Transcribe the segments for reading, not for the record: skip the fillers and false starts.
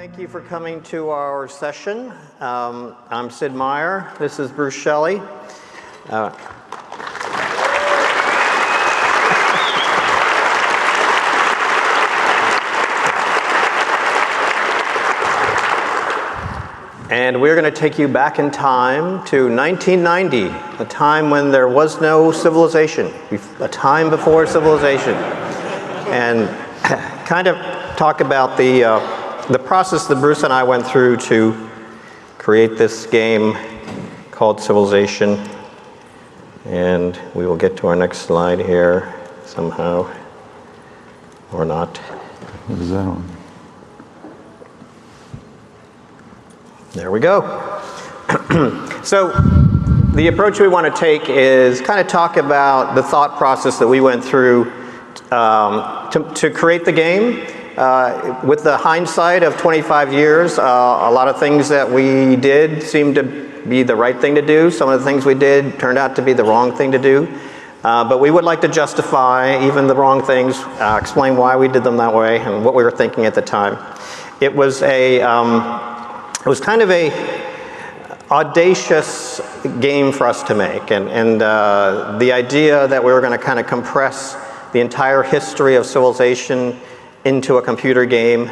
Thank you for coming to our session. I'm Sid Meier. This is Bruce Shelley. And we're going to take you back in time to 1990, a time when there was no civilization, a time before civilization, and kind of talk about the process that Bruce and I went through to create this game called Civilization. And we will get to our next slide here somehow, or not. What is that on? There we go. So the approach we want to take is kind of talk about the thought process that we went through to create the game. With the hindsight of 25 years, a lot of things that we did seemed to be the right thing to do. Some of the things we did turned out to be the wrong thing to do. But we would like to justify even the wrong things, explain why we did them that way and what we were thinking at the time. It was kind of a audacious game for us to make, and the idea that we were going to kind of compress the entire history of civilization into a computer game,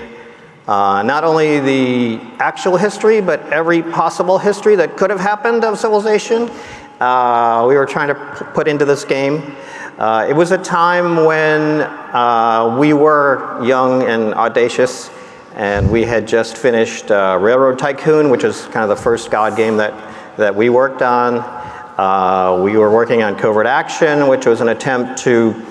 not only the actual history, but every possible history that could have happened of civilization, we were trying to put into this game. It was a time when we were young and audacious, and we had just finished Railroad Tycoon, which is kind of the first God game that we worked on. We were working on Covert Action, which was an attempt to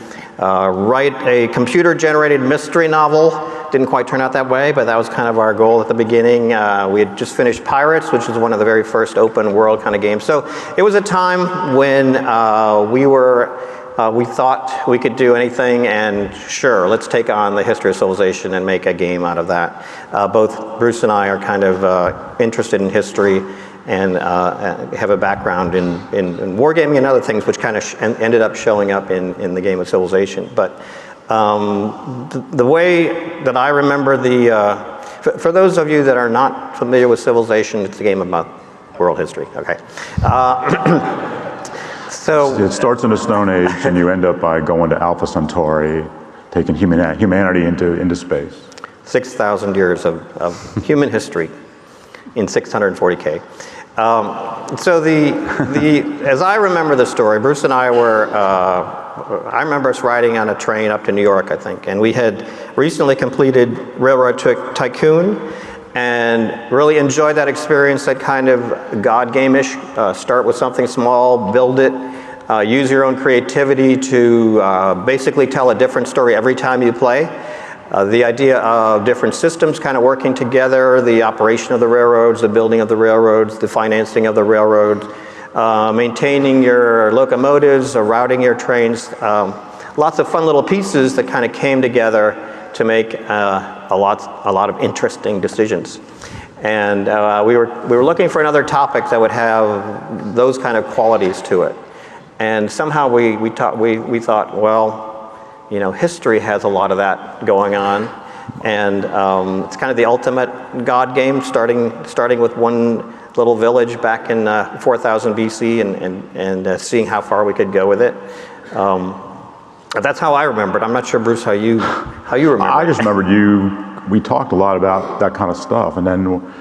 write a computer-generated mystery novel. Didn't quite turn out that way, but that was kind of our goal at the beginning. We had just finished Pirates, which was one of the very first open world kind of games. So it was a time when we thought we could do anything, and sure, let's take on the history of civilization and make a game out of that. Both Bruce and I are kind of interested in history and have a background in wargaming and other things, which kind of ended up showing up in the game of Civilization. But the way that I remember for those of you that are not familiar with Civilization, it's a game about world history, okay? So it starts in the Stone Age, and you end up by going to Alpha Centauri, taking humanity into space. 6,000 years of human history in 640K. So as I remember the story, Bruce and I I remember us riding on a train up to New York, I think, and we had recently completed Railroad Tycoon and really enjoyed that experience, that kind of God game-ish, start with something small, build it, use your own creativity to basically tell a different story every time you play. The idea of different systems kind of working together, the operation of the railroads, the building of the railroads, the financing of the railroads, maintaining your locomotives, routing your trains, lots of fun little pieces that kind of came together to make a lot of interesting decisions. And we were looking for another topic that would have those kind of qualities to it. And somehow we thought, well, you know, history has a lot of that going on, and it's kind of the ultimate God game, starting with one little village back in 4000 BC and seeing how far we could go with it. That's how I remember it. I'm not sure, Bruce, how you remember it. I just remembered we talked a lot about that kind of stuff, and then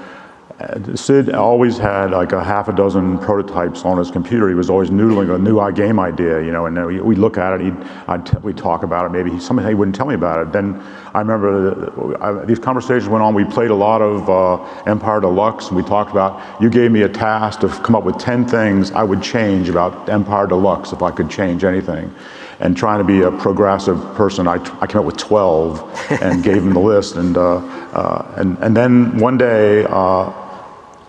Sid always had like a half a dozen prototypes on his computer. He was always noodling a new game idea, you know, and then we'd look at it, we'd talk about it, maybe something he wouldn't tell me about it. Then I remember these conversations went on. We played a lot of Empire Deluxe, and we talked about, you gave me a task to come up with 10 things I would change about Empire Deluxe if I could change anything. And trying to be a progressive person, I came up with 12 and gave him the list. And then one day,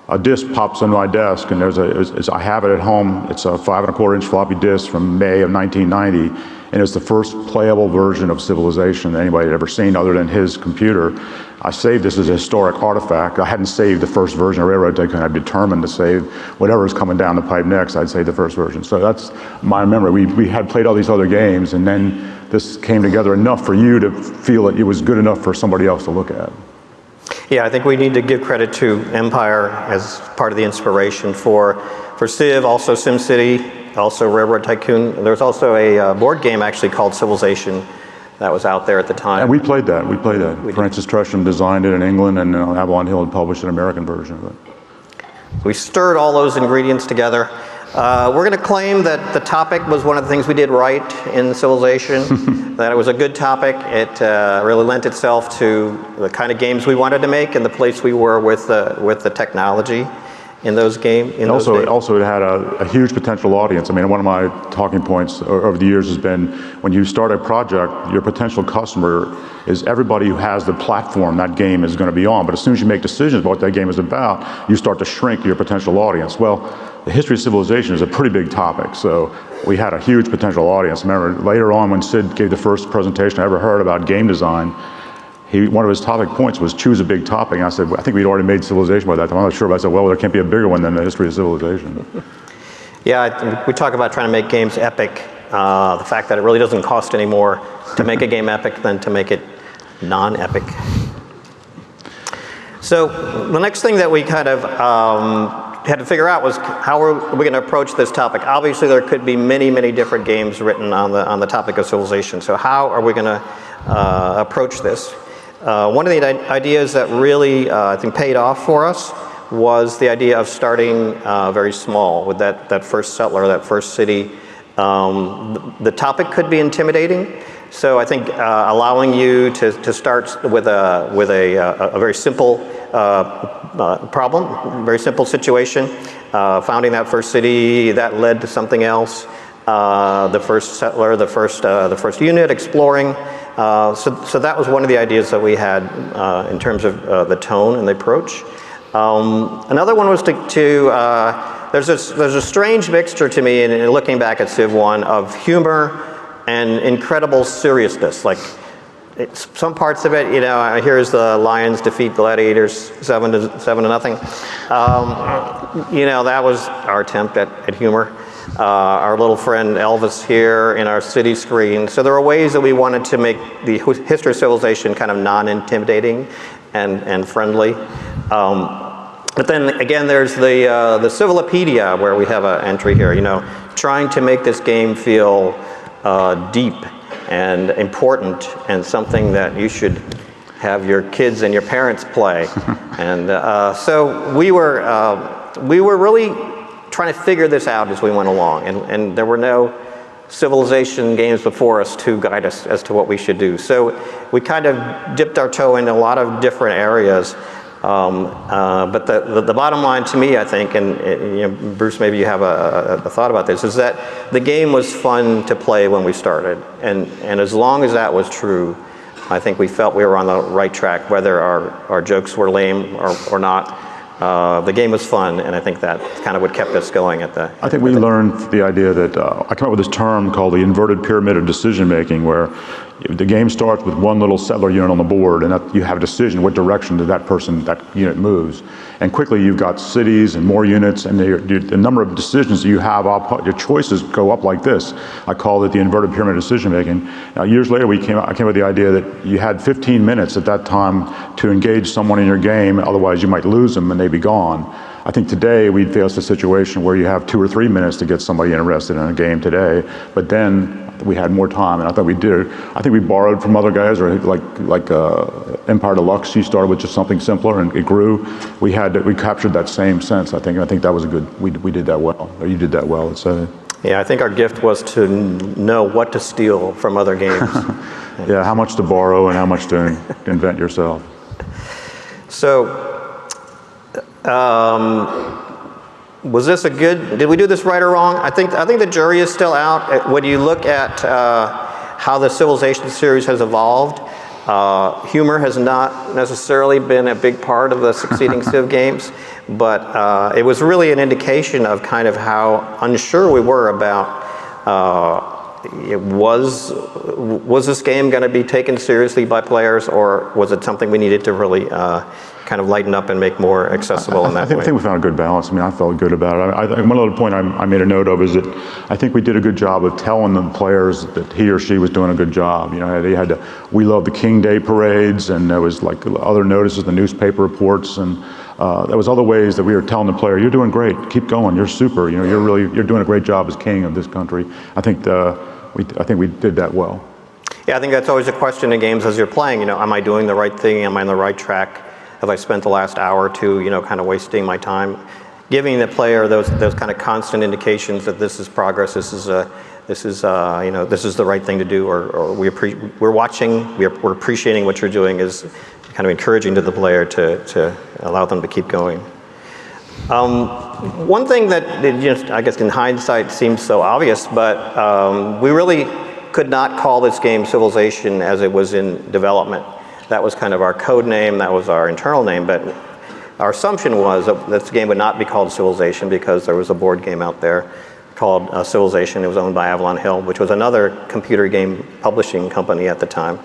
a disc pops on my desk, and I have it at home. It's a 5¼ inch floppy disk from May of 1990, and it's the first playable version of Civilization that anybody had ever seen other than his computer. I saved this as a historic artifact. I hadn't saved the first version of Railroad Tycoon. I'm determined to save whatever was coming down the pipe next. I'd save the first version. So that's my memory. We had played all these other games, and then this came together enough for you to feel that it was good enough for somebody else to look at. Yeah, I think we need to give credit to Empire as part of the inspiration for Civ, also SimCity, also Railroad Tycoon. There's also a board game actually called Civilization that was out there at the time. And we played that. Francis Tresham designed it in England, and Avalon Hill had published an American version of it. We stirred all those ingredients together. We're going to claim that the topic was one of the things we did right in Civilization, that it was a good topic. It really lent itself to the kind of games we wanted to make and the place we were with the technology in those games. Also, it had a huge potential audience. I mean, one of my talking points over the years has been when you start a project, your potential customer is everybody who has the platform that game is going to be on. But as soon as you make decisions about what that game is about, you start to shrink your potential audience. Well, the history of civilization is a pretty big topic, so we had a huge potential audience. Remember, later on when Sid gave the first presentation I ever heard about game design, one of his topic points was choose a big topic. And I said, I think we'd already made Civilization by that time. I'm not sure, but I said, well, there can't be a bigger one than the history of civilization. Yeah, we talk about trying to make games epic. The fact that it really doesn't cost any more to make a game epic than to make it non-epic. So the next thing that we kind of had to figure out was how are we going to approach this topic. Obviously, there could be many, many different games written on the topic of civilization. So how are we going to approach this? One of the ideas that really, I think, paid off for us was the idea of starting very small with that first settler, that first city. The topic could be intimidating, so I think allowing you to start with a very simple problem, very simple situation, founding that first city, that led to something else. The first settler, the first unit, exploring. So that was one of the ideas that we had in terms of the tone and the approach. Another one was there's a strange mixture to me in looking back at Civ 1 of humor and incredible seriousness. Like some parts of it, here's the lions defeat gladiators 7-0. That was our attempt at humor. Our little friend Elvis here in our city screen. So there were ways that we wanted to make the history of civilization kind of non-intimidating and friendly. But then again, there's the Civilopedia, where we have an entry here, trying to make this game feel deep and important and something that you should have your kids and your parents play. And so we were really trying to figure this out as we went along, and there were no civilization games before us to guide us as to what we should do. So we kind of dipped our toe in a lot of different areas, but the bottom line to me, I think, and Bruce, maybe you have a thought about this, is that the game was fun to play when we started, and as long as that was true, I think we felt we were on the right track, whether our jokes were lame or not. The game was fun, and I think that kind of what kept us going at the... I think we learned the idea that, I came up with this term called the inverted pyramid of decision making, where the game starts with one little settler unit on the board, and that you have a decision what direction that unit moves. And quickly you've got cities and more units, and the number of decisions you have, your choices go up like this. I call it the inverted pyramid of decision making. Now years later I came up with the idea that you had 15 minutes at that time to engage someone in your game, otherwise you might lose them and they'd be gone. I think today we'd face a situation where you have 2 or 3 minutes to get somebody interested in a game today, but then we had more time, and I thought we did. I think we borrowed from other guys, or like Empire Deluxe. You started with just something simpler, and it grew. We captured that same sense, I think, and I think that was a good. We did that well. Or you did that well. Let's say. Yeah, I think our gift was to know what to steal from other games. Yeah, how much to borrow and how much to invent yourself. So. Was this did we do this right or wrong? I think the jury is still out. When you look at how the Civilization series has evolved, humor has not necessarily been a big part of the succeeding Civ games, but it was really an indication of kind of how unsure we were about was this game going to be taken seriously by players, or was it something we needed to really kind of lighten up and make more accessible in that way? I think we found a good balance. I mean, I felt good about it. One other point I made a note of is that I think we did a good job of telling the players that he or she was doing a good job. You know, they had to, we loved the King Day parades, and there was like other notices, the newspaper reports, and there was other ways that we were telling the player, you're doing great, keep going, you're super, you know, you're doing a great job as king of this country. I think we did that well. Yeah, I think that's always a question in games as you're playing. You know, am I doing the right thing? Am I on the right track? Have I spent the last hour or two, you know, kind of wasting my time? Giving the player those kind of constant indications that this is progress, this is you know, this is the right thing to do, or we're watching, we're appreciating what you're doing, is kind of encouraging to the player to allow them to keep going. One thing that, just, I guess in hindsight seems so obvious, but we really could not call this game Civilization as it was in development. That was kind of our code name, that was our internal name, but our assumption was that this game would not be called Civilization because there was a board game out there called Civilization. It was owned by Avalon Hill, which was another computer game publishing company at the time.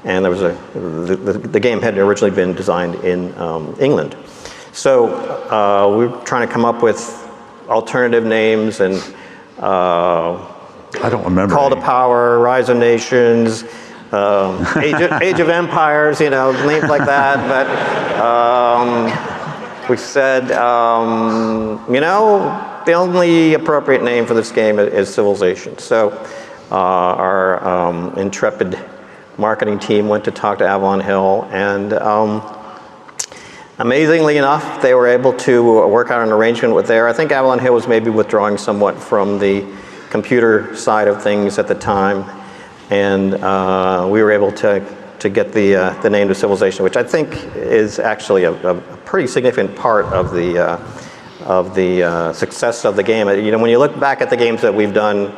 And there was the game had originally been designed in England. So we were trying to come up with alternative names, and I don't remember. Call to Power, Rise of Nations, Age of Empires, you know, names like that. But we said, you know, the only appropriate name for this game is Civilization. So our intrepid marketing team went to talk to Avalon Hill, and amazingly enough, they were able to work out an arrangement with I think Avalon Hill was maybe withdrawing somewhat from the computer side of things at the time, and we were able to get the name to Civilization, which I think is actually a pretty significant part of the success of the game. You know, when you look back at the games that we've done,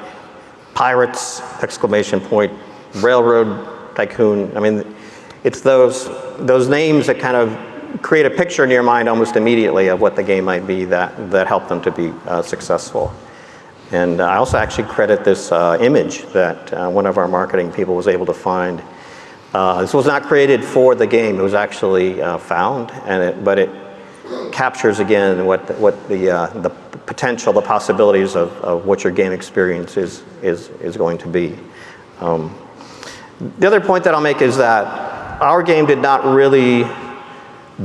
Pirates, exclamation point, Railroad Tycoon, I mean, it's those names that kind of create a picture in your mind almost immediately of what the game might be that helped them to be successful. And I also actually credit this image that one of our marketing people was able to find. This was not created for the game, it was actually found, but it captures again what the potential, the possibilities of what your game experience is going to be. The other point that I'll make is that our game did not really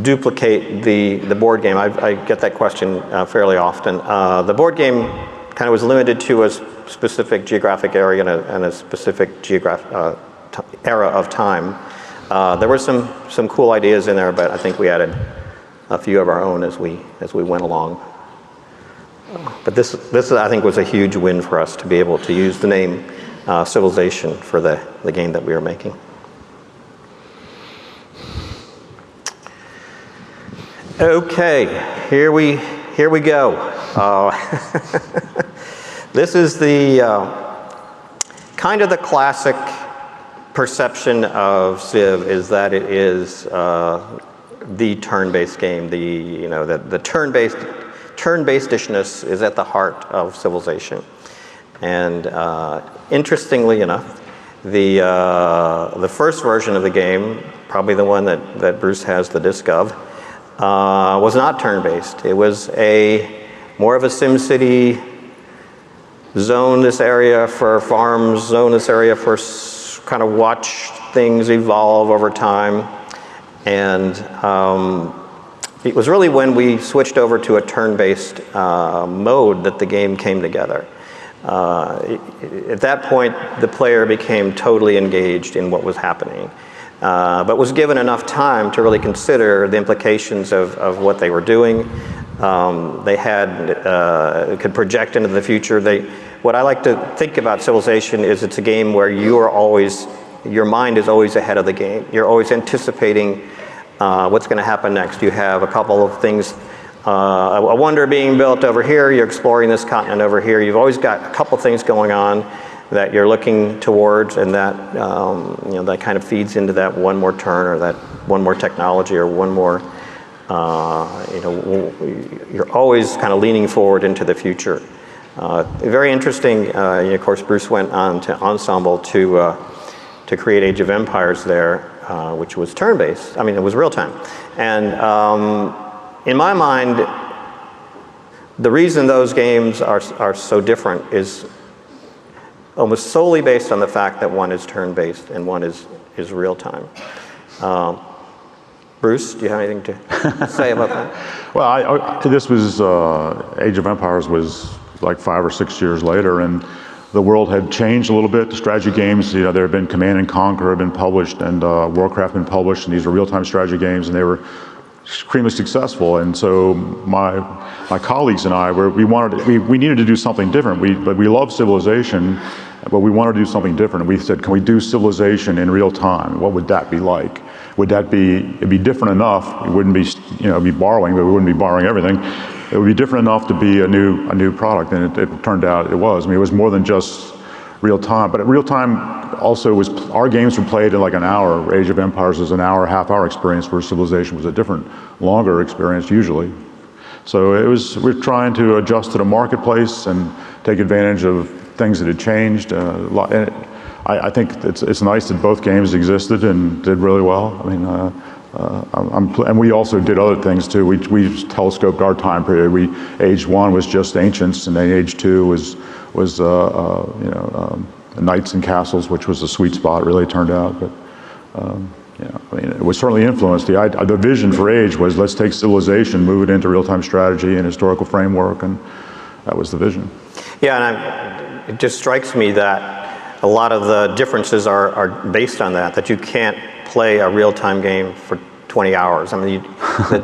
duplicate the board game. I get that question fairly often. The board game kind of was limited to a specific geographic area and a specific era of time. There were some cool ideas in there, but I think we added a few of our own as we went along. But this I think was a huge win for us to be able to use the name Civilization for the game that we were making. Okay, here we go. This is the kind of the classic perception of Civ, is that it is the turn-based game. The turn-basedishness is at the heart of Civilization. And interestingly enough, the first version of the game, probably the one that Bruce has the disc of, was not turn-based. It was more of a SimCity, zone this area for farms, zone this area for kind of watch things evolve over time. And it was really when we switched over to a turn-based mode that the game came together. At that point, the player became totally engaged in what was happening, but was given enough time to really consider the implications of what they were doing. They could project into the future. What I like to think about Civilization is it's a game where your mind is always ahead of the game. You're always anticipating what's going to happen next. You have a couple of things, a wonder being built over here, you're exploring this continent over here. You've always got a couple things going on that you're looking towards, and that that kind of feeds into that one more turn, or that one more technology, or one more you're always kind of leaning forward into the future. Very interesting. Of course, Bruce went on to Ensemble to to create Age of Empires there, which was turn-based. I mean, it was real-time. And in my mind, the reason those games are so different is almost solely based on the fact that one is turn-based and one is real-time. Bruce, do you have anything to say about that? Well, this was, Age of Empires was like 5 or 6 years later, and the world had changed a little bit. The strategy games, there had been Command and Conquer had been published, and Warcraft had been published, and these were real-time strategy games, and they were extremely successful. And so my colleagues and I, we needed to do something different. But we love Civilization, but we wanted to do something different. And we said, can we do Civilization in real time? What would that be like? Would that it'd be different enough? It wouldn't be, be borrowing, but we wouldn't be borrowing everything. It would be different enough to be a new product, and it turned out it was. I mean, it was more than just real time, but real time also was, our games were played in like an hour. Age of Empires was an hour, half-hour experience, where Civilization was a different, longer experience usually. So we're trying to adjust to the marketplace and take advantage of things that had changed. I think it's nice that both games existed and did really well. I mean, and we also did other things too. We telescoped our time period. Age 1 was just Ancients, and then Age 2 was Knights and Castles, which was a sweet spot. It really turned out, but I mean, it was certainly influenced. The vision for Age was, let's take Civilization, move it into real-time strategy and historical framework, and that was the vision. Yeah, and it just strikes me that a lot of the differences are based on that you can't play a real-time game for 20 hours. I mean,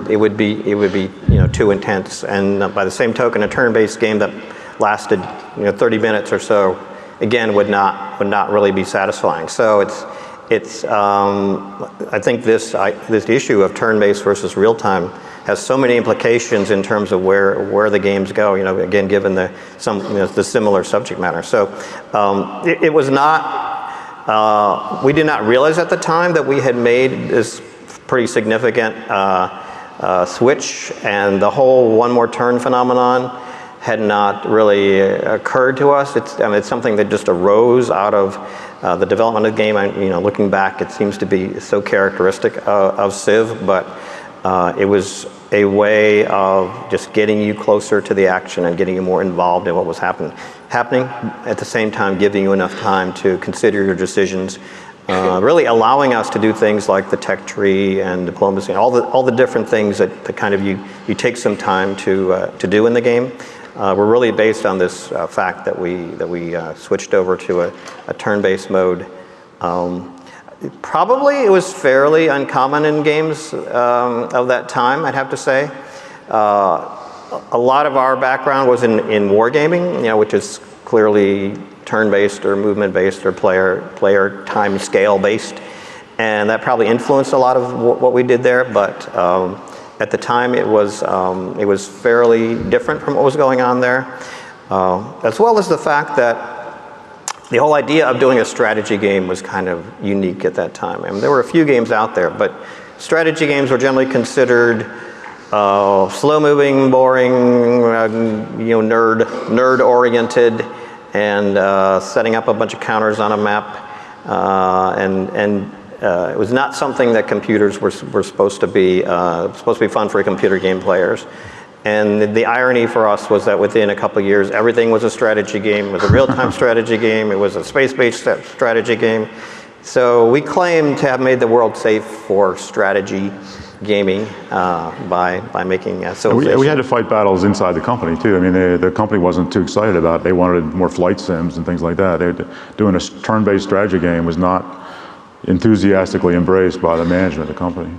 it would be too intense. And by the same token, a turn-based game that lasted 30 minutes or so, again, would not really be satisfying. So it's I think this issue of turn-based versus real-time has so many implications in terms of where the games go. Again, given the similar subject matter. So it was not. We did not realize at the time that we had made this pretty significant switch, and the whole one more turn phenomenon had not really occurred to us. It's something that just arose out of the development of the game. Looking back, it seems to be so characteristic of Civ, but it was a way of just getting you closer to the action and getting you more involved in what was happening, at the same time giving you enough time to consider your decisions, really allowing us to do things like the tech tree and diplomacy and all the different things that kind of you take some time to do in the game. Were really based on this fact that we switched over to a turn-based mode. Probably it was fairly uncommon in games of that time, I'd have to say. A lot of our background was in wargaming, which is clearly turn-based or movement-based or player time scale based, and that probably influenced a lot of what we did there. But at the time, it was fairly different from what was going on there, as well as the fact that the whole idea of doing a strategy game was kind of unique at that time. I mean, there were a few games out there, but strategy games were generally considered slow-moving, boring, nerd-oriented, and setting up a bunch of counters on a map, and it was not something that computers were supposed to be fun for computer game players. And the irony for us was that within a couple of years, everything was a strategy game. It was a real-time strategy game. It was a space-based strategy game. So we claim to have made the world safe for strategy gaming by making Civilization. We had to fight battles inside the company too. I mean, the company wasn't too excited about it. They wanted more flight sims and things like that. Doing a turn-based strategy game was not enthusiastically embraced by the management of the company.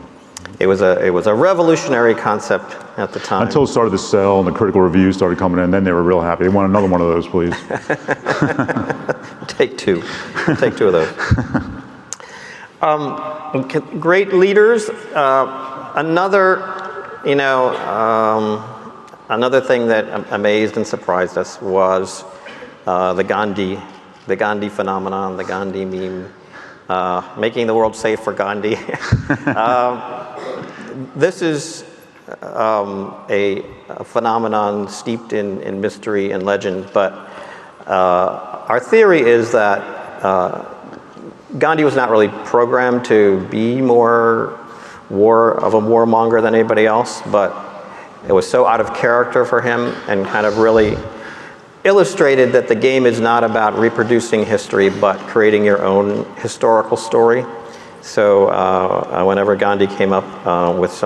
It was a revolutionary concept at the time. Until it started to sell and the critical reviews started coming in, then they were real happy. They want another one of those, please. Take two. Take two of those. Great leaders. Another thing that amazed and surprised us was the Gandhi phenomenon, the Gandhi meme. Making the world safe for Gandhi. This is a phenomenon steeped in mystery and legend, but our theory is that Gandhi was not really programmed to be more of a warmonger than anybody else, but it was so out of character for him and kind of really illustrated that the game is not about reproducing history, but creating your own historical story. So whenever Gandhi came up with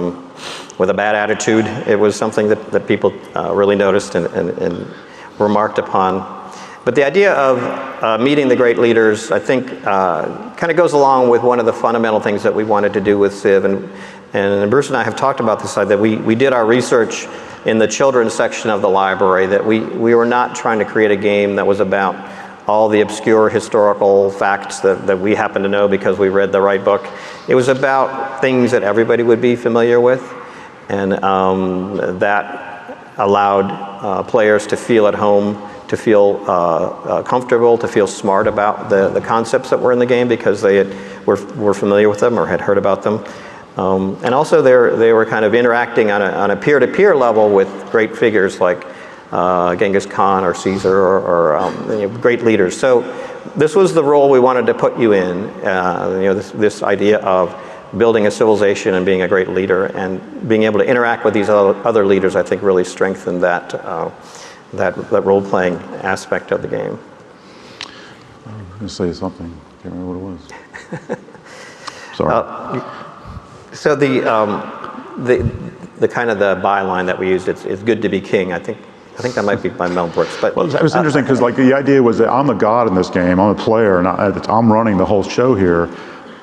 a bad attitude, it was something that people really noticed and remarked upon. But the idea of meeting the great leaders, I think, kind of goes along with one of the fundamental things that we wanted to do with Civ. And Bruce and I have talked about this side, that we did our research in the children's section of the library, that we were not trying to create a game that was about all the obscure historical facts that we happen to know because we read the right book. It was about things that everybody would be familiar with, and that allowed players to feel at home, to feel comfortable, to feel smart about the concepts that were in the game because they were familiar with them or had heard about them. And also they were kind of interacting on a peer-to-peer level with great figures like Genghis Khan or Caesar or great leaders. So this was the role we wanted to put you in, this idea of building a civilization and being a great leader, and being able to interact with these other leaders, I think, really strengthened that role-playing aspect of the game. I was going to say something. I can't remember what it was. Sorry. So the kind of the byline that we used, it's good to be king. I think that might be by Mel Brooks. But well, it was interesting because like the idea was that I'm the god in this game. I'm a player, and I'm running the whole show here.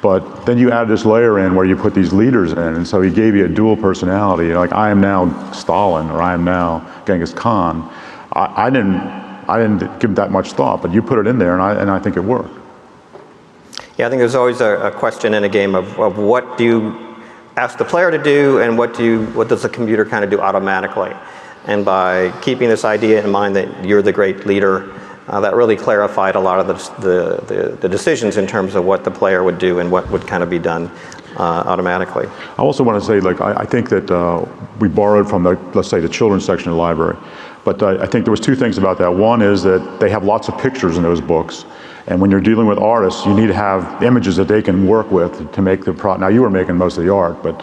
But then you add this layer in where you put these leaders in, and so he gave you a dual personality. Like I am now Stalin, or I am now Genghis Khan. I didn't give that much thought, but you put it in there, and I think it worked. Yeah, I think there's always a question in a game of what do you ask the player to do, and what does the computer kind of do automatically. And by keeping this idea in mind that you're the great leader, that really clarified a lot of the decisions in terms of what the player would do and what would kind of be done automatically. I also want to say, like, I think that we borrowed from let's say the children's section of the library, but I think there was two things about that. One is that they have lots of pictures in those books, and when you're dealing with artists, you need to have images that they can work with to make the product. Now, you were making most of the art, but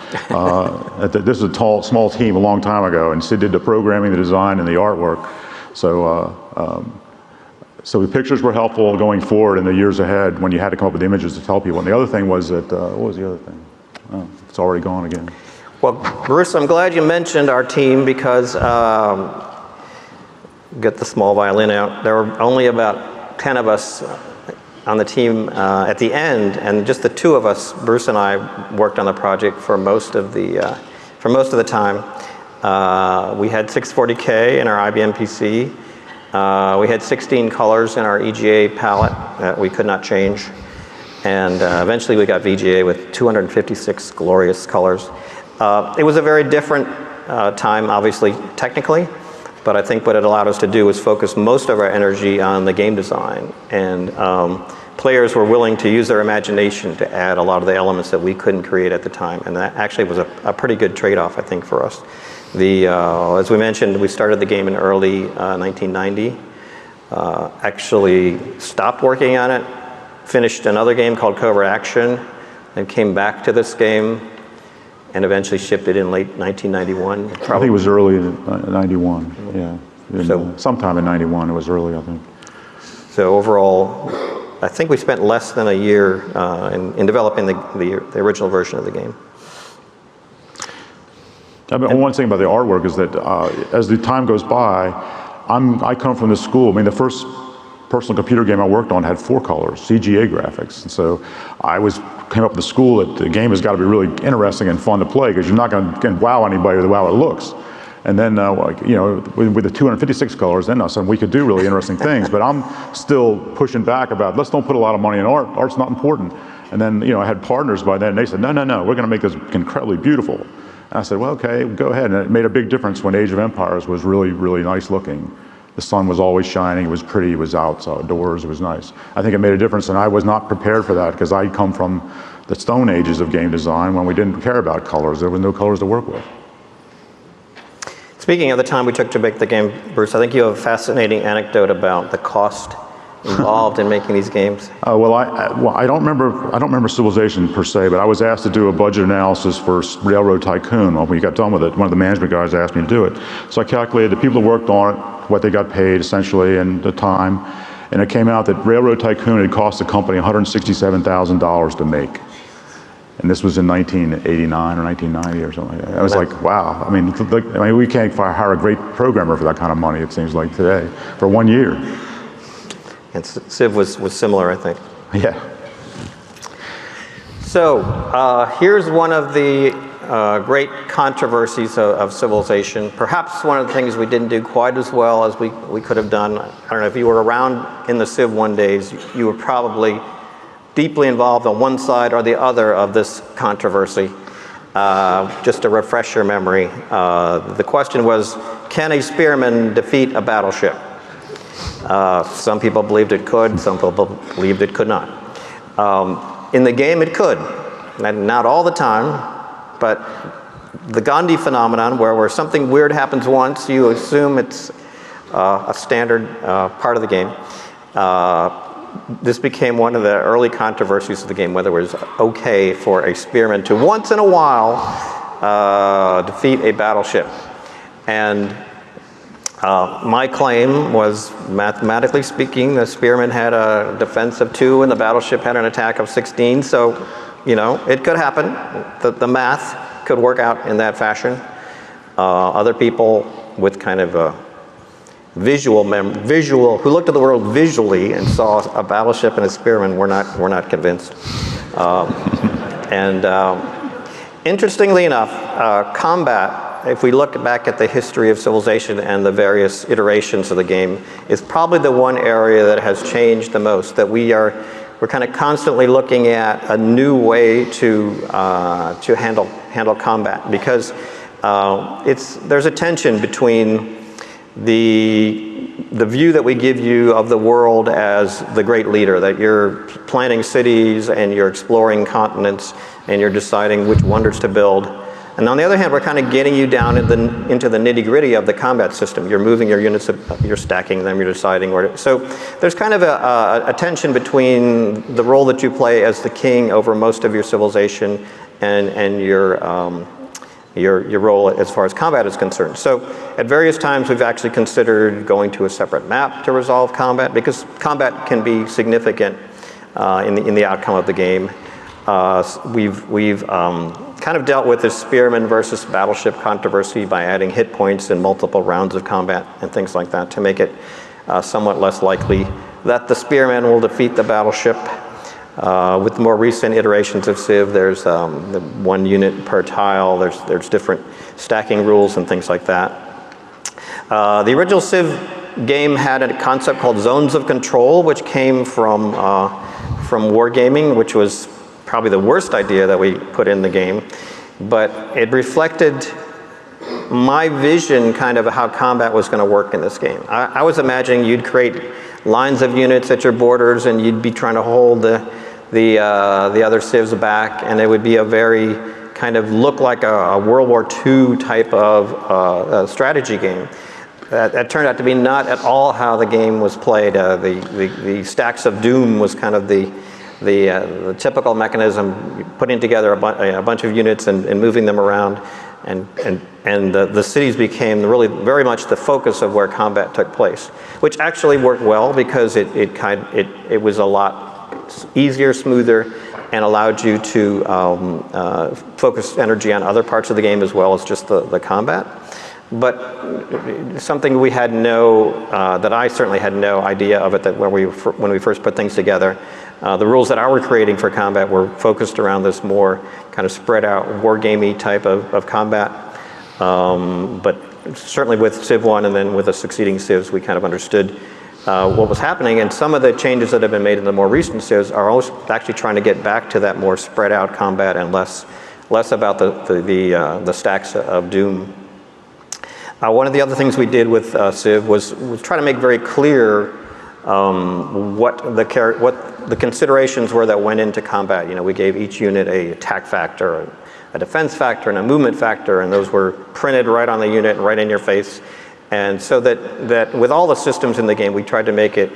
this is a small team a long time ago, and Sid did the programming, the design, and the artwork. So the pictures were helpful going forward in the years ahead when you had to come up with images to tell people. And the other thing was that, what was the other thing? Oh, it's already gone again. Well, Bruce, I'm glad you mentioned our team because, get the small violin out, there were only about 10 of us on the team at the end, and just the two of us, Bruce and I, worked on the project for most of the time. We had 640K in our IBM PC. We had 16 colors in our EGA palette that we could not change. And eventually we got VGA with 256 glorious colors. It was a very different time, obviously, technically, but I think what it allowed us to do was focus most of our energy on the game design. And players were willing to use their imagination to add a lot of the elements that we couldn't create at the time. And that actually was a pretty good trade-off, I think, for us. As we mentioned, we started the game in early 1990. Actually stopped working on it, finished another game called Covert Action, and came back to this game, and eventually shipped it in late 1991. I think it was early in 91, yeah. Sometime in 91, it was early, I think. So overall, I think we spent less than a year in developing the original version of the game. I mean, one thing about the artwork is that as the time goes by, I come from this school. I mean, the first personal computer game I worked on had 4 colors, CGA graphics. And so came up with the school that the game has got to be really interesting and fun to play because you're not going to wow anybody with how it looks. And then, with the 256 colors, then we could do really interesting things. But I'm still pushing back about, let's don't put a lot of money in art. Art's not important. And then, I had partners by then, and they said, no, we're going to make this incredibly beautiful. And I said, well, okay, go ahead. And it made a big difference when Age of Empires was really, really nice looking. The sun was always shining, it was pretty, it was outdoors, it was nice. I think it made a difference, and I was not prepared for that because I come from the Stone Ages of game design when we didn't care about colors. There was no colors to work with. Speaking of the time we took to make the game, Bruce, I think you have a fascinating anecdote about the cost involved in making these games? Well, I don't remember Civilization per se, but I was asked to do a budget analysis for Railroad Tycoon. When we got done with it, one of the management guys asked me to do it. So I calculated the people that worked on it, what they got paid essentially, and the time. And it came out that Railroad Tycoon had cost the company $167,000 to make. And this was in 1989 or 1990 or something like that. I was like, wow. I mean, we can't hire a great programmer for that kind of money, it seems like today, for 1 year. And Civ was similar, I think. Yeah. So here's one of the great controversies of Civilization. Perhaps one of the things we didn't do quite as well as we could have done. I don't know, if you were around in the Civ 1 days, you were probably deeply involved on one side or the other of this controversy. Just to refresh your memory, the question was, can a Spearman defeat a battleship? Some people believed it could, some people believed it could not. In the game it could, and not all the time, but the Gandhi phenomenon, where something weird happens once, you assume it's a standard part of the game. This became one of the early controversies of the game, whether it was okay for a Spearman to once in a while defeat a battleship. And my claim was, mathematically speaking, the Spearman had a defense of 2 and the battleship had an attack of 16, so, you know, it could happen. The math could work out in that fashion. Other people with kind of a visual, who looked at the world visually and saw a battleship and a Spearman, were not convinced. Interestingly enough, combat, if we look back at the history of Civilization and the various iterations of the game, is probably the one area that has changed the most, that we're kind of constantly looking at a new way to handle combat, because there's a tension between the view that we give you of the world as the great leader, that you're planning cities and you're exploring continents and you're deciding which wonders to build. And on the other hand, we're kind of getting you down into the nitty-gritty of the combat system. You're moving your units, you're stacking them, you're deciding where to. So there's kind of a tension between the role that you play as the king over most of your civilization and your role as far as combat is concerned. So at various times we've actually considered going to a separate map to resolve combat, because combat can be significant in the outcome of the game. We've kind of dealt with this Spearman versus battleship controversy by adding hit points in multiple rounds of combat and things like that to make it somewhat less likely that the Spearman will defeat the battleship. With the more recent iterations of Civ, there's the 1 unit per tile, there's different stacking rules and things like that. The original Civ game had a concept called zones of control, which came from wargaming, which was probably the worst idea that we put in the game, but it reflected my vision kind of how combat was going to work in this game. I was imagining you'd create lines of units at your borders and you'd be trying to hold the other civs back, and it would be a very kind of look like a World War II type of strategy game. That turned out to be not at all how the game was played. The stacks of doom was kind of the typical mechanism, putting together a bunch of units and moving them around, and the cities became really very much the focus of where combat took place, which actually worked well because it was a lot easier, smoother, and allowed you to focus energy on other parts of the game as well as just the combat. But something we had that I certainly had no idea of it, that when we first put things together, the rules that I were creating for combat were focused around this more kind of spread out wargamey type of combat. But certainly with Civ 1 and then with the succeeding Civs, we kind of understood what was happening, and some of the changes that have been made in the more recent Civs are also actually trying to get back to that more spread out combat and less about the stacks of doom. One of the other things we did with Civ was try to make very clear what the considerations were that went into combat. You know, we gave each unit an attack factor, a defense factor, and a movement factor, and those were printed right on the unit and right in your face. And so that with all the systems in the game, we tried to make it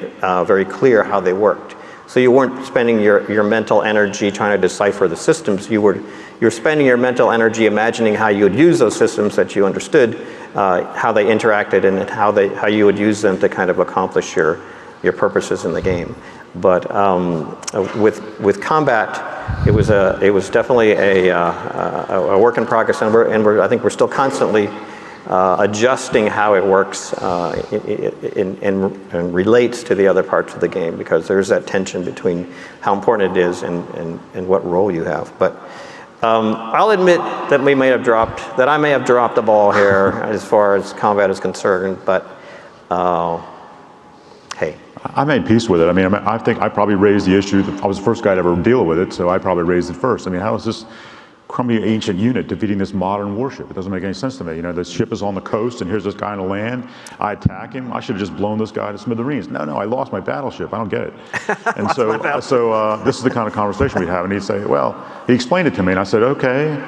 very clear how they worked. So you weren't spending your mental energy trying to decipher the systems. You're spending your mental energy imagining how you would use those systems that you understood, how they interacted, and how you would use them to kind of accomplish your purposes in the game. But with combat, it was definitely a work in progress, and I think we're still constantly adjusting how it works and relates to the other parts of the game, because there's that tension between how important it is and what role you have. But I'll admit that I may have dropped the ball here as far as combat is concerned, but hey. I made peace with it. I mean, I think I probably raised the issue. I was the first guy to ever deal with it, so I probably raised it first. I mean, how is this crummy ancient unit defeating this modern warship? It doesn't make any sense to me. You know, the ship is on the coast, and here's this guy on the land. I attack him. I should have just blown this guy to smithereens. No, I lost my battleship. I don't get it. And so this is the kind of conversation we'd have. And he'd say, well, he explained it to me, and I said, okay,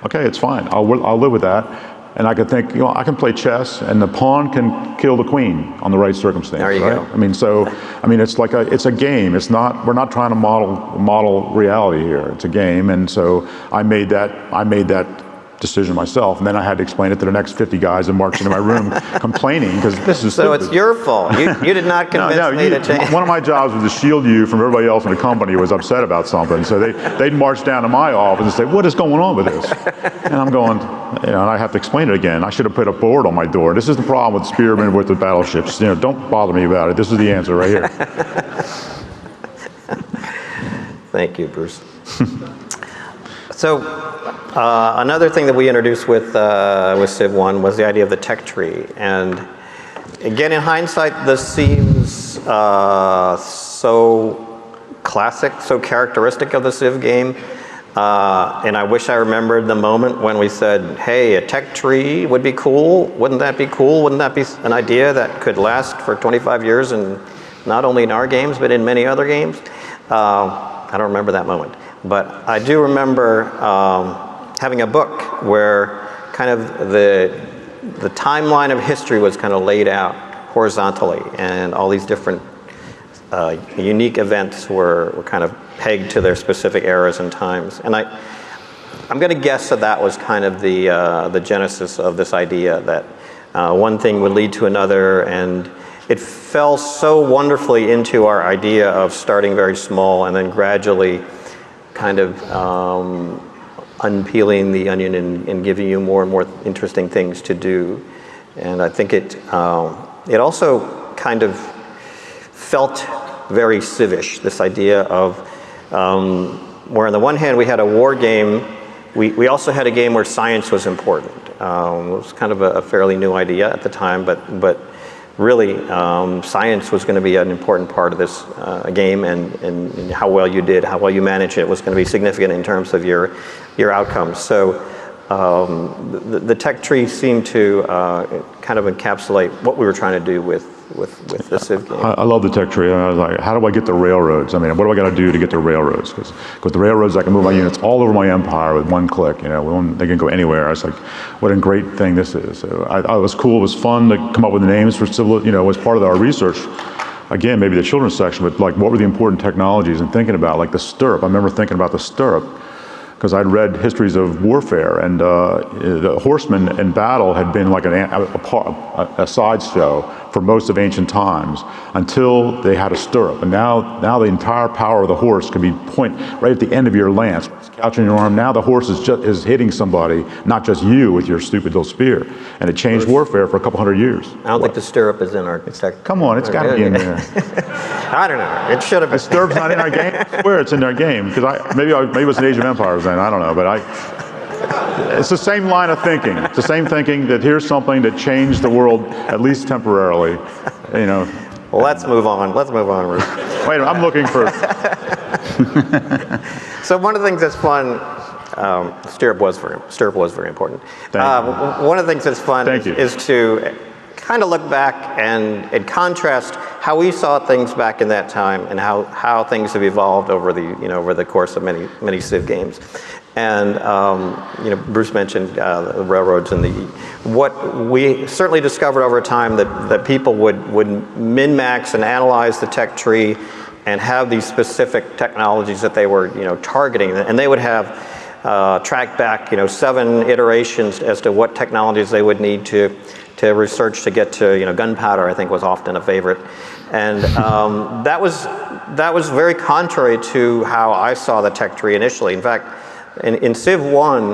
it's fine. I'll live with that. And I could think, I can play chess, and the pawn can kill the queen on the right circumstance. There you go. I mean, it's like it's a game. It's not. We're not trying to model reality here. It's a game, and so I made that decision myself, and then I had to explain it to the next 50 guys that marched into my room complaining because this is so stupid. It's your fault. You did not convince me to change. One of my jobs was to shield you from everybody else in the company who was upset about something. So they'd march down to my office and say, "What is going on with this?" And I'm going, and I have to explain it again. I should have put a board on my door. This is the problem with Spearmen with the battleships. Don't bother me about it. This is the answer right here. Thank you, Bruce. So another thing that we introduced with Civ 1 was the idea of the tech tree. And again, in hindsight, this seems so classic, so characteristic of the Civ game. And I wish I remembered the moment when we said, hey, a tech tree would be cool. Wouldn't that be cool? Wouldn't that be an idea that could last for 25 years, and not only in our games, but in many other games? I don't remember that moment. But I do remember having a book where kind of the timeline of history was kind of laid out horizontally, and all these different unique events were kind of pegged to their specific eras and times. And I'm going to guess that was kind of the genesis of this idea that one thing would lead to another, and it fell so wonderfully into our idea of starting very small and then gradually kind of unpeeling the onion and giving you more and more interesting things to do. And I think it also kind of felt very civish, this idea of where on the one hand we had a war game, we also had a game where science was important. It was kind of a fairly new idea at the time, but really science was going to be an important part of this game, and how well you did, how well you managed it was going to be significant in terms of your outcomes. So the tech tree seemed to kind of encapsulate what we were trying to do with the Civ game. I love the tech tree. I was like, how do I get the railroads? I mean, what do I got to do to get the railroads? Because with the railroads, I can move my units all over my empire with one click. They can go anywhere. I was like, what a great thing this is. So it was cool. It was fun to come up with the names for civil. As part of our research. Again, maybe the children's section, but like, what were the important technologies? And thinking about like the stirrup. I remember thinking about the stirrup, because I'd read histories of warfare, and the horsemen in battle had been like a sideshow for most of ancient times until they had a stirrup. And now the entire power of the horse can be point right at the end of your lance, couching your arm. Now the horse is hitting somebody, not just you with your stupid little spear. And it changed warfare for a couple hundred years. I don't think the stirrup is in our tech. Come on, it's got to be in there. I don't know. It should have been. The stirrup's not in our game. I swear it's in our game, because maybe it was an Age of Empires then. I don't know, but it's the same line of thinking. It's the same thinking that here's something that changed the world, at least temporarily. Well, let's move on. Let's move on, Ruth. Wait a minute, I'm looking for. So one of the things that's fun. Stirrup was very important. Thank you. One of the things that's fun is to kind of look back and contrast how we saw things back in that time and how things have evolved over the course of many Civ games. And Bruce mentioned the railroads and what we certainly discovered over time that people would min-max and analyze the tech tree and have these specific technologies that they were targeting, and they would have tracked back 7 iterations as to what technologies they would need to research to get to gunpowder. I think was often a favorite, and that was very contrary to how I saw the tech tree initially. In fact, in Civ 1,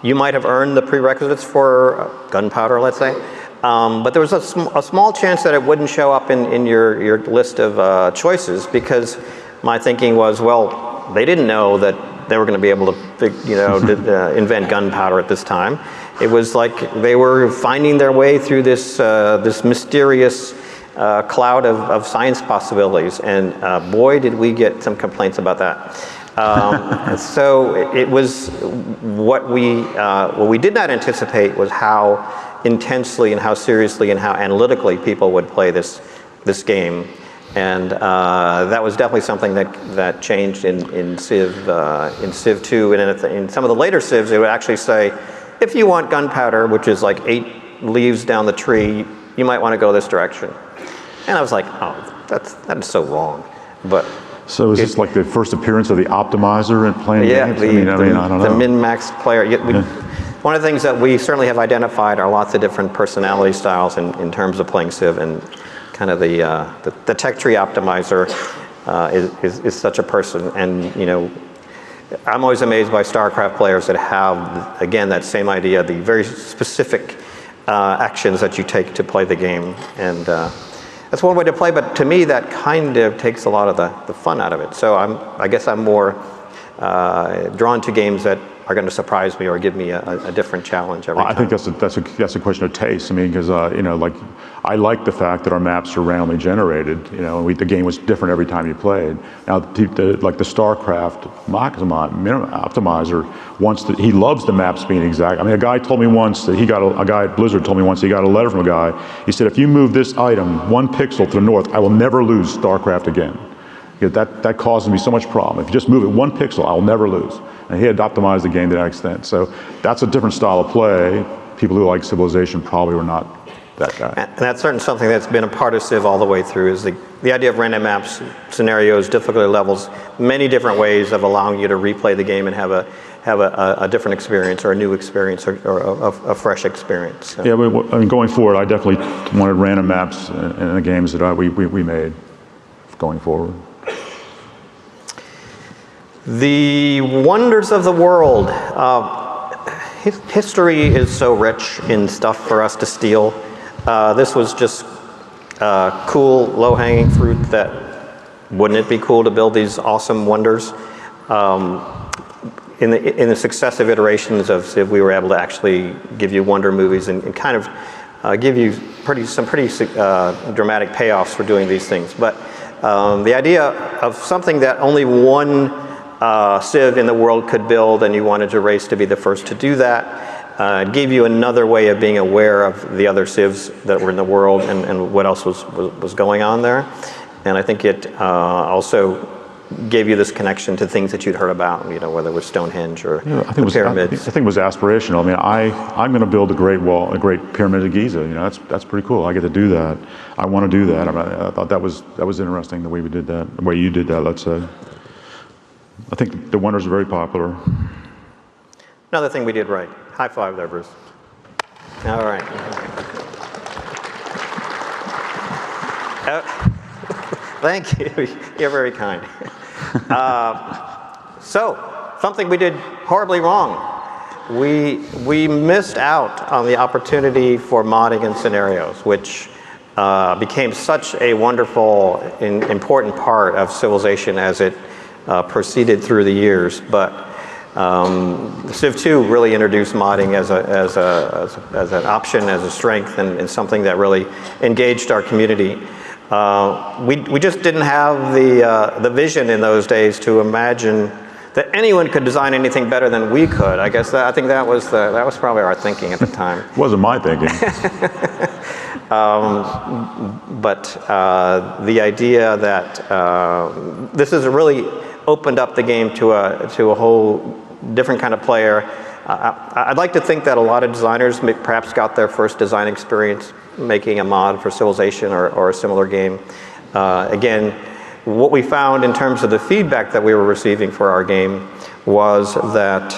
you might have earned the prerequisites for gunpowder, let's say, but there was a small chance that it wouldn't show up in your list of choices, because my thinking was, well, they didn't know that they were going to be able to invent gunpowder at this time. It was like they were finding their way through this mysterious cloud of science possibilities, and boy, did we get some complaints about that. So it was what we did not anticipate was how intensely and how seriously and how analytically people would play this game, and that was definitely something that changed in Civ 2, and in some of the later Civs it would actually say, if you want gunpowder, which is like 8 leaves down the tree, you might want to go this direction. And I was like, oh, that's so wrong. But so is this like the first appearance of the optimizer in playing games? I don't know. The min-max player. One of the things that we certainly have identified are lots of different personality styles in terms of playing Civ, and kind of the tech tree optimizer is such a person. And I'm always amazed by StarCraft players that have, again, that same idea, the very specific actions that you take to play the game. And that's one way to play, but to me that kind of takes a lot of the fun out of it. So I guess I'm more drawn to games that are going to surprise me or give me a different challenge every time. I think that's a question of taste. I mean, because like I like the fact that our maps are randomly generated. The game was different every time you played. Now, like the StarCraft optimizer he loves the maps being exact. I mean, a guy told me once that a guy at Blizzard told me once he got a letter from a guy. He said, if you move this item 1 pixel to the north, I will never lose StarCraft again. That causes me so much problem. If you just move it 1 pixel, I'll never lose. And he had optimized the game to that extent. So that's a different style of play. People who like Civilization probably were not that guy. And that's certainly something that's been a part of Civ all the way through, is the idea of random maps, scenarios, difficulty levels, many different ways of allowing you to replay the game and have a different experience, or a new experience, or a fresh experience. So. Yeah, I mean, going forward, I definitely wanted random maps in the games that we made going forward. The wonders of the world. History is so rich in stuff for us to steal. This was just cool, low-hanging fruit that wouldn't it be cool to build these awesome wonders? In the successive iterations of Civ, we were able to actually give you wonder movies and kind of give you some pretty dramatic payoffs for doing these things. But the idea of something that only one Civ in the world could build, and you wanted to race to be the first to do that, it gave you another way of being aware of the other Civs that were in the world and what else was going on there. And I think it also gave you this connection to things that you'd heard about, whether it was Stonehenge or the pyramids. I think it was aspirational. I mean, I'm going to build a great pyramid of Giza. That's pretty cool. I get to do that. I want to do that. I thought that was interesting, the way we did that, the way you did that, let's say. I think the wonders are very popular. Another thing we did right. High five there, Bruce. All right. Thank you. You're very kind. So, something we did horribly wrong. We missed out on the opportunity for modding and scenarios, which became such a wonderful and important part of Civilization as it proceeded through the years. But Civ 2 really introduced modding as an option, as a strength, and something that really engaged our community. We just didn't have the vision in those days to imagine that anyone could design anything better than we could. I guess I think that was probably our thinking at the time. It wasn't my thinking. But the idea that this has really opened up the game to a whole different kind of player. I'd like to think that a lot of designers perhaps got their first design experience making a mod for Civilization or a similar game. Again, what we found in terms of the feedback that we were receiving for our game was that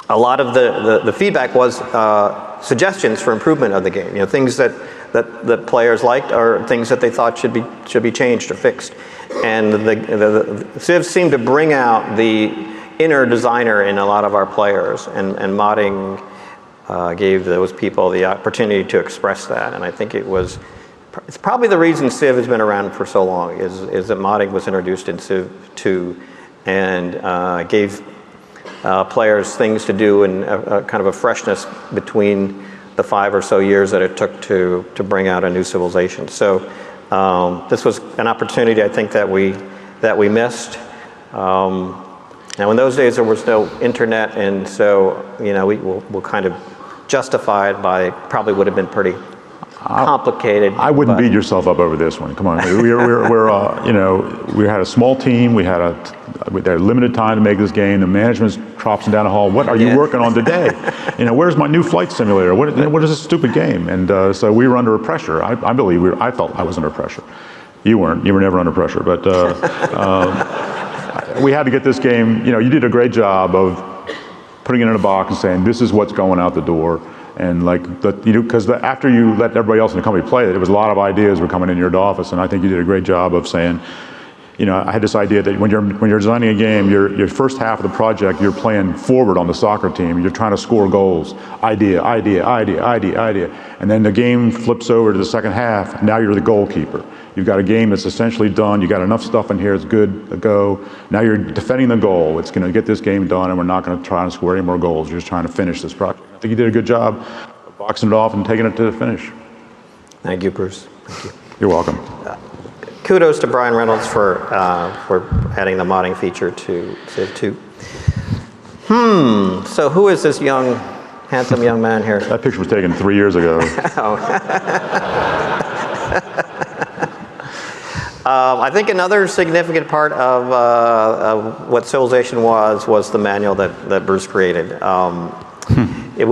a lot of the feedback was suggestions for improvement of the game. You know, things that players liked or things that they thought should be changed or fixed. And the Civ seemed to bring out the inner designer in a lot of our players, and modding gave those people the opportunity to express that. And I think it's probably the reason Civ has been around for so long is that modding was introduced in Civ 2 and gave players things to do and kind of a freshness between the 5 or so years that it took to bring out a new civilization. So this was an opportunity I think that we missed. Now in those days there was no internet, and so we'll kind of justify it by probably would have been pretty complicated. I wouldn't beat yourself up over this one. Come on, we had a small team. We had limited time to make this game. The management's tropsing down the hall. What are you working on today? Where's my new flight simulator? What is this stupid game? And so we were under pressure. I believe I felt I was under pressure. You weren't. You were never under pressure. But we had to get this game. You did a great job of putting it in a box and saying this is what's going out the door. And because after you let everybody else in the company play it, there was a lot of ideas were coming in your office, and I think you did a great job of saying, I had this idea that when you're designing a game, your first half of the project, you're playing forward on the soccer team. You're trying to score goals. Idea, idea, idea, idea, idea. And then the game flips over to the second half. Now you're the goalkeeper. You've got a game that's essentially done. You got enough stuff in here. It's good to go. Now you're defending the goal. It's going to get this game done, and we're not going to try to score any more goals. You're just trying to finish this project. I think you did a good job of boxing it off and taking it to the finish. Thank you, Bruce. Thank you. You're welcome. Kudos to Brian Reynolds for adding the modding feature to Civ 2. So who is this handsome young man here? That picture was taken 3 years ago. I think another significant part of what Civilization was the manual that Bruce created. It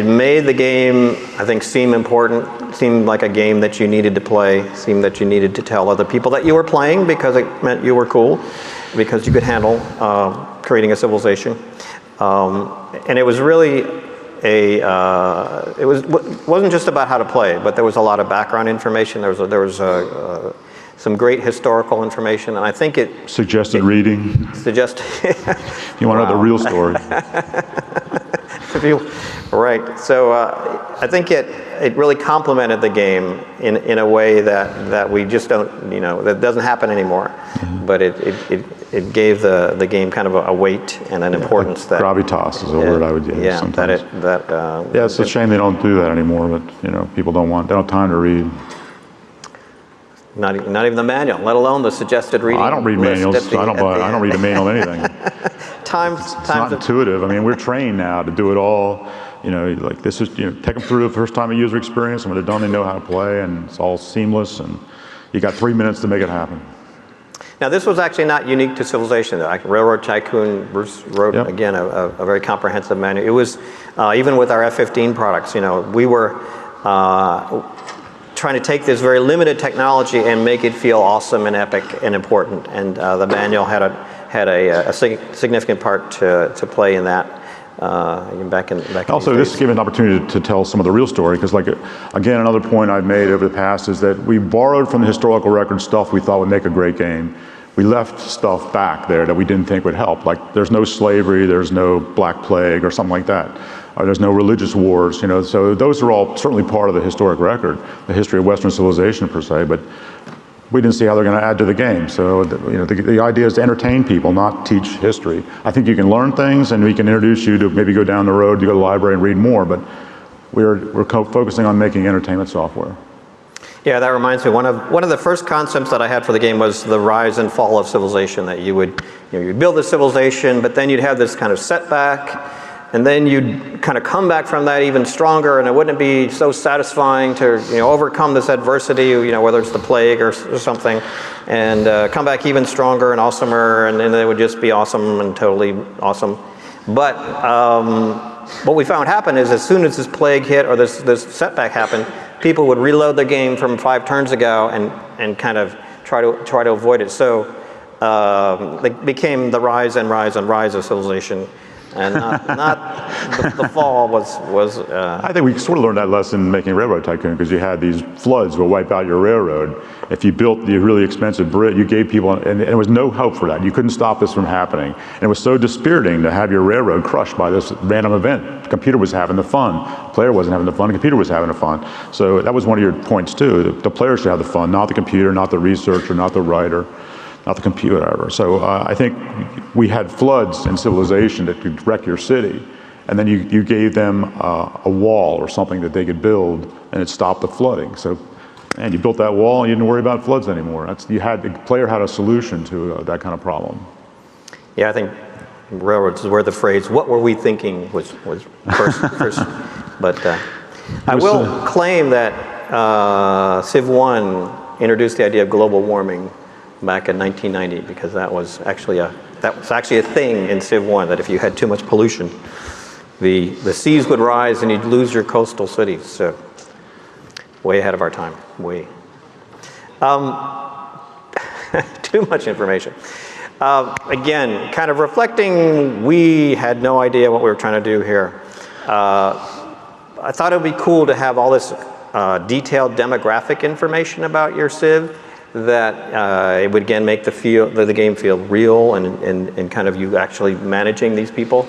made the game, I think, seem important, seemed like a game that you needed to play, seemed that you needed to tell other people that you were playing because it meant you were cool, because you could handle creating a civilization. And it was really it wasn't just about how to play, but there was a lot of background information. There was some great historical information, and I think it suggested reading. You want to know the real story. Right. So I think it really complemented the game in a way that we just don't, that doesn't happen anymore. Mm-hmm. But it gave the game kind of a weight and an importance that gravitas is a word I would use. Yeah. Sometimes. It's a shame they don't do that anymore. But people they don't have time to read. Not even the manual, let alone the suggested reading. I don't read manuals. I don't read a manual of anything. It's not intuitive. I mean, we're trained now to do it all. Like this is, take them through the first time a user experience, and when they're done, they know how to play, and it's all seamless, and you got 3 minutes to make it happen. Now, this was actually not unique to Civilization. Railroad Tycoon, Bruce wrote, again, a very comprehensive manual. It was, even with our F-15 products, we were trying to take this very limited technology and make it feel awesome and epic and important. And the manual had a significant part to play in that. Back in also, this gave an opportunity to tell some of the real story, because again, another point I've made over the past is that we borrowed from the historical record stuff we thought would make a great game. We left stuff back there that we didn't think would help. Like there's no slavery, there's no Black Plague or something like that. Or there's no religious wars, so those are all certainly part of the historic record, the history of Western civilization per se, but we didn't see how they're going to add to the game. So the idea is to entertain people, not teach history. I think you can learn things, and we can introduce you to maybe go down the road to go to the library and read more, but we're focusing on making entertainment software. Yeah, that reminds me. One of the first concepts that I had for the game was the rise and fall of civilization. That you'd build a civilization, but then you'd have this kind of setback, and then you'd kind of come back from that even stronger, and it wouldn't be so satisfying to overcome this adversity, whether it's the plague or something, and come back even stronger and awesomer, and then it would just be awesome and totally awesome. But what we found happen is as soon as this plague hit or this setback happened, people would reload the game from 5 turns ago and kind of try to avoid it. So it became the rise and rise and rise of civilization, and not the fall was. I think we sort of learned that lesson making Railroad Tycoon, because you had these floods will wipe out your railroad. If you built the really expensive bridge, you gave people, and there was no hope for that. You couldn't stop this from happening. And it was so dispiriting to have your railroad crushed by this random event. The computer was having the fun. The player wasn't having the fun. The computer was having the fun. So that was one of your points too. The player should have the fun, not the computer, not the researcher, not the writer, not the computer, whatever. So I think we had floods in civilization that could wreck your city. And then you gave them a wall or something that they could build, and it stopped the flooding. So, and you built that wall, and you didn't worry about floods anymore. The player had a solution to that kind of problem. Yeah, I think railroads is where the phrase "what were we thinking" was first. But I will claim that Civ 1 introduced the idea of global warming back in 1990, because that was actually a thing in Civ 1, that if you had too much pollution, the seas would rise and you'd lose your coastal cities. So way ahead of our time, way. Too much information. Again, kind of reflecting, we had no idea what we were trying to do here. I thought it would be cool to have all this detailed demographic information about your Civ, that it would again make the game feel real and kind of you actually managing these people.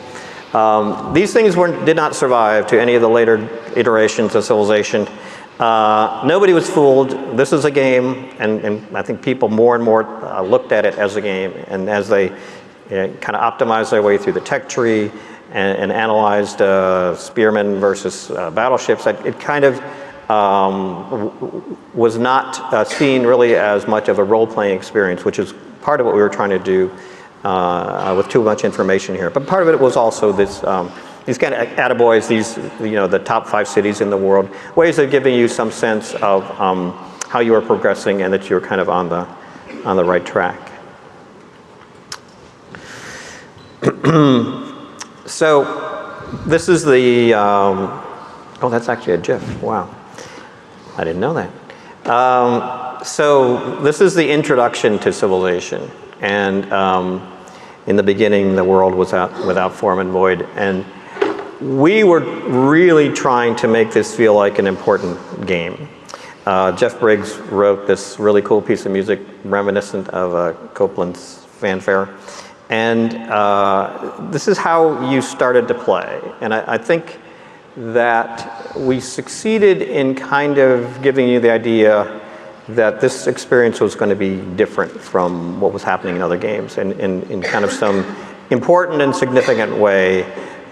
These things did not survive to any of the later iterations of Civilization. Nobody was fooled. This is a game, and I think people more and more looked at it as a game, and as they kind of optimized their way through the tech tree and analyzed Spearmen versus battleships, it kind of was not seen really as much of a role-playing experience, which is part of what we were trying to do with too much information here. But part of it was also this, these kind of attaboys, these, the top 5 cities in the world, ways of giving you some sense of how you are progressing and that you're kind of on the right track. So this is the, oh, that's actually a GIF, wow. I didn't know that. So this is the introduction to civilization, and in the beginning the world was without form and void, and we were really trying to make this feel like an important game. Jeff Briggs wrote this really cool piece of music reminiscent of Copland's fanfare, and this is how you started to play, and I think that we succeeded in kind of giving you the idea that this experience was going to be different from what was happening in other games, and in kind of some important and significant way,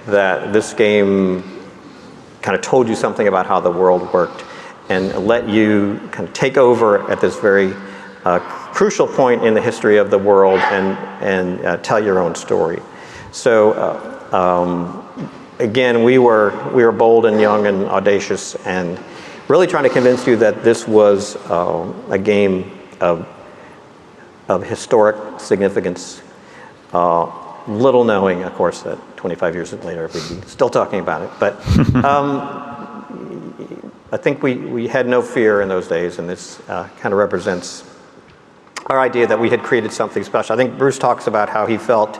that this game kind of told you something about how the world worked and let you kind of take over at this very crucial point in the history of the world and tell your own story. So again, we were bold and young and audacious, and really trying to convince you that this was a game of historic significance. Little knowing, of course, that 25 years later we'd be still talking about it. But I think we had no fear in those days, and this kind of represents our idea that we had created something special. I think Bruce talks about how he felt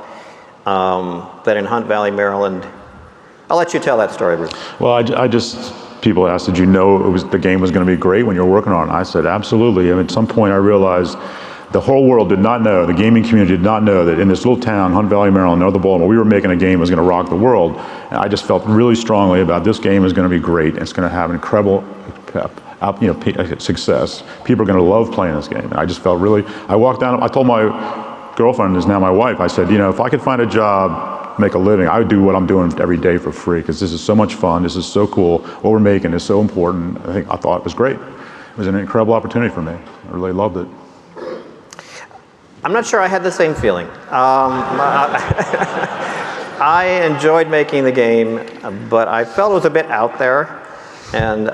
that in Hunt Valley, Maryland. I'll let you tell that story, Bruce. Well, I just, people asked, did you know the game was going to be great when you were working on it? I said, absolutely. And at some point I realized the whole world did not know, the gaming community did not know that in this little town, Hunt Valley, Maryland, north of Baltimore, we were making a game that was going to rock the world. And I just felt really strongly about this game is going to be great. It's going to have incredible success. People are going to love playing this game. And I just felt really, I walked down, I told my girlfriend, who's now my wife, I said, if I could find a job, make a living, I would do what I'm doing every day for free, because this is so much fun, this is so cool, what we're making is so important. I thought it was great. was an incredible opportunity for me. I really loved it. I'm not sure I had the same feeling. I enjoyed making the game, but I felt it was a bit out there. And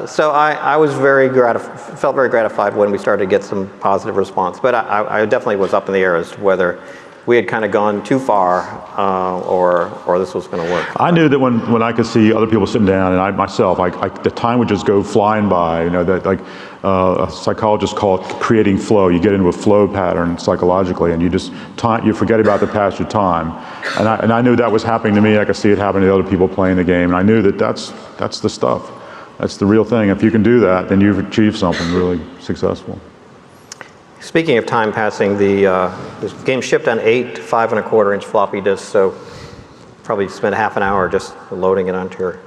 so I was felt very gratified when we started to get some positive response. But I definitely was up in the air as to whether we had kind of gone too far or this was going to work. I knew that when I could see other people sitting down and I myself, the time would just go flying by. You know, that like a psychologist call it creating flow. You get into a flow pattern psychologically, and you forget about the passage of time. And I knew that was happening to me. I could see it happening to other people playing the game, and I knew that that's the stuff. That's the real thing. If you can do that, then you've achieved something really successful. Speaking of time passing, this game shipped on 8 5.25-inch floppy disks, so probably spent half an hour just loading it onto your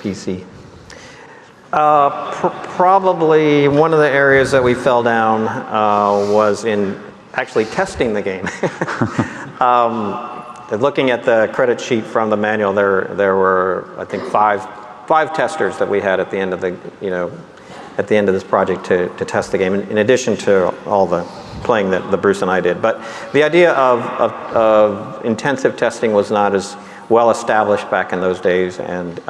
PC. Probably one of the areas that we fell down was in actually testing the game. Looking at the credit sheet from the manual, there were, I think, five testers that we had at the end of at the end of this project to test the game, in addition to all the playing that Bruce and I did. But the idea of intensive testing was not as well established back in those days, and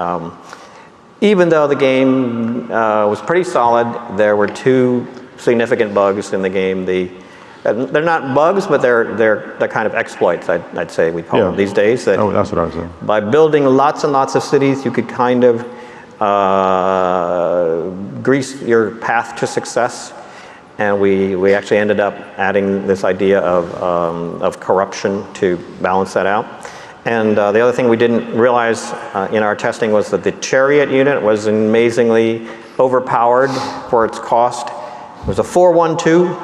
even though the game was pretty solid, there were 2 significant bugs in the game. They're not bugs, but they're kind of exploits, I'd say we call them these days. That's what I was saying. By building lots and lots of cities, you could kind of grease your path to success, and we actually ended up adding this idea of corruption to balance that out. And the other thing we didn't realize in our testing was that the chariot unit was amazingly overpowered for its cost. It was a 4-1-2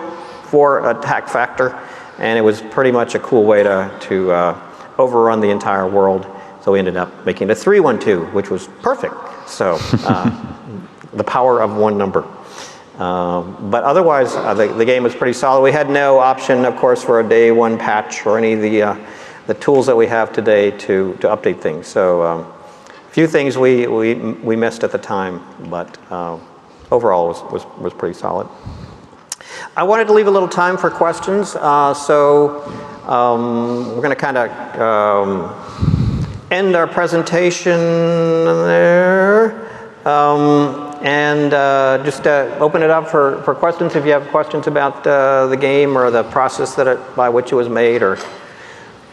for attack factor, and it was pretty much a cool way to overrun the entire world. So we ended up making it a 3-1-2, which was perfect. So the power of one number. But otherwise, the game was pretty solid. We had no option, of course, for a day 1 patch or any of the tools that we have today to update things. So a few things we missed at the time, but overall was pretty solid. I wanted to leave a little time for questions, so we're going to kind of end our presentation there, and just open it up for questions. If you have questions about the game or the process by which it was made, or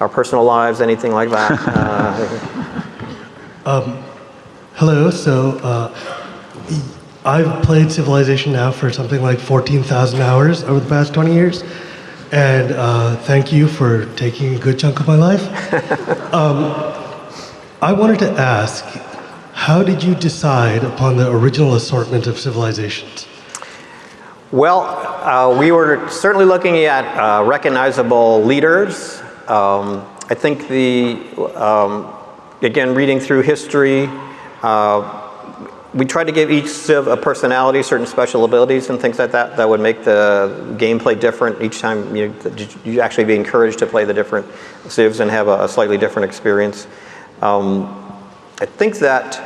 our personal lives, anything like that. Hello. So I've played Civilization now for something like 14,000 hours over the past 20 years. And thank you for taking a good chunk of my life. I wanted to ask, how did you decide upon the original assortment of civilizations? Well, we were certainly looking at recognizable leaders. I think again, reading through history, we tried to give each civ a personality, certain special abilities and things like that would make the gameplay different each time. You actually be encouraged to play the different civs and have a slightly different experience. I think that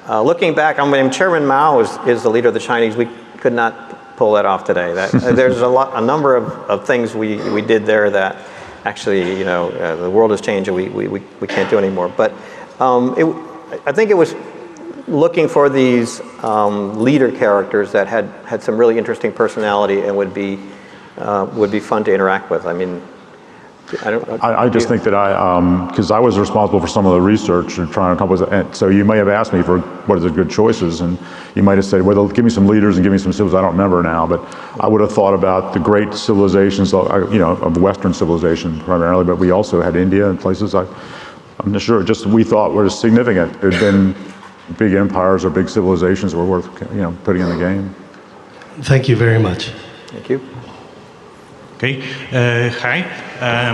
looking back, Chairman Mao is the leader of the Chinese. We could not pull that off today. There's a number of things we did there that actually, the world has changed and we can't do anymore. But I think it was looking for these leader characters that had some really interesting personality and would be fun to interact with. I mean, I just think that because I was responsible for some of the research and trying to come up with, and so you may have asked me for what are the good choices, and you might have said, well, give me some leaders and give me some civils. I don't remember now, but I would have thought about the great civilizations, of Western civilization primarily, but we also had India and places I'm not sure, just we thought were significant. There'd been big empires or big civilizations that were worth putting in the game. Thank you very much. Thank you. Okay, hi,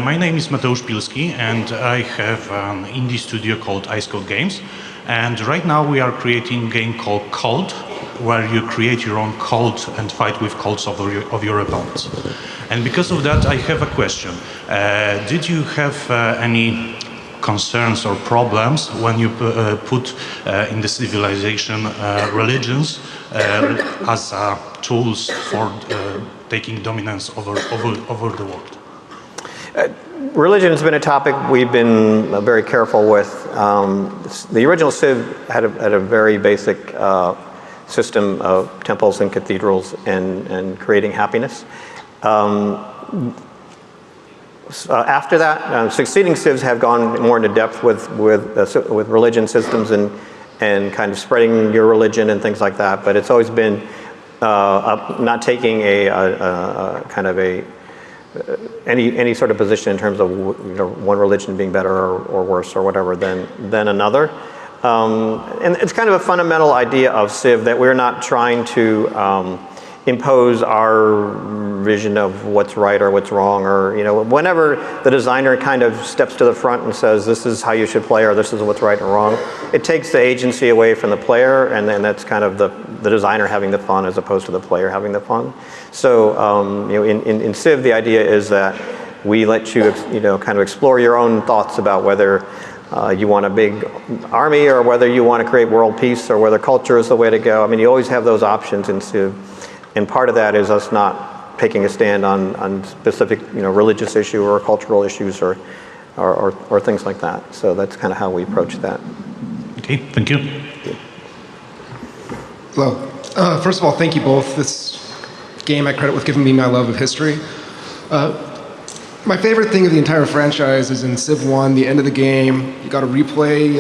my name is Mateusz Pilski, and I have an indie studio called Ice Cold Games, and right now we are creating a game called Cold, where you create your own cult and fight with cults of your opponents. And because of that, I have a question. Did you have any concerns or problems when you put in the civilization religions as tools for taking dominance over the world. Religion has been a topic we've been very careful with. The original Civ had a very basic system of temples and cathedrals and creating happiness. After that, succeeding Civs have gone more into depth with religion systems and kind of spreading your religion and things like that. But it's always been not taking any sort of position in terms of one religion being better or worse or whatever than another. And it's kind of a fundamental idea of Civ that we're not trying to impose our vision of what's right or what's wrong, or whenever the designer kind of steps to the front and says this is how you should play or this is what's right and wrong, it takes the agency away from the player, and then that's kind of the designer having the fun as opposed to the player having the fun. So in Civ the idea is that we let you kind of explore your own thoughts about whether you want a big army or whether you want to create world peace or whether culture is the way to go. I mean, you always have those options in Civ. And part of that is us not taking a stand on specific, religious issue or cultural issues or things like that. So that's kind of how we approach that. Okay, thank you. Hello. First of all, thank you both. This game I credit with giving me my love of history. My favorite thing of the entire franchise is in Civ 1, the end of the game, you got to replay